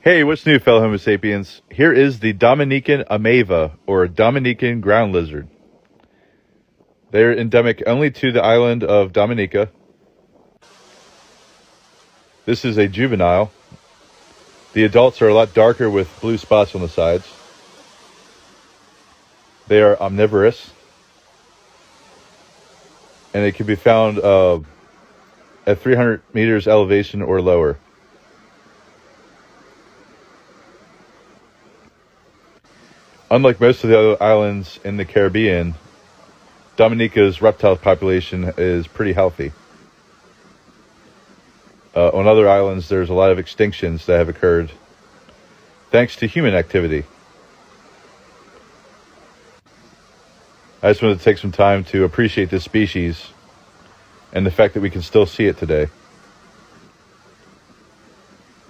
Hey, what's new, fellow Homo sapiens? Here is the Dominican ameiva, or Dominican ground lizard. They're endemic only to the island of Dominica. This is a juvenile. The adults are a lot darker with blue spots on the sides. They are omnivorous, and they can be found at 300 meters elevation or lower. Unlike most of the other islands in the Caribbean, Dominica's reptile population is pretty healthy. On other islands, there's a lot of extinctions that have occurred thanks to human activity. I just wanted to take some time to appreciate this species and the fact that we can still see it today.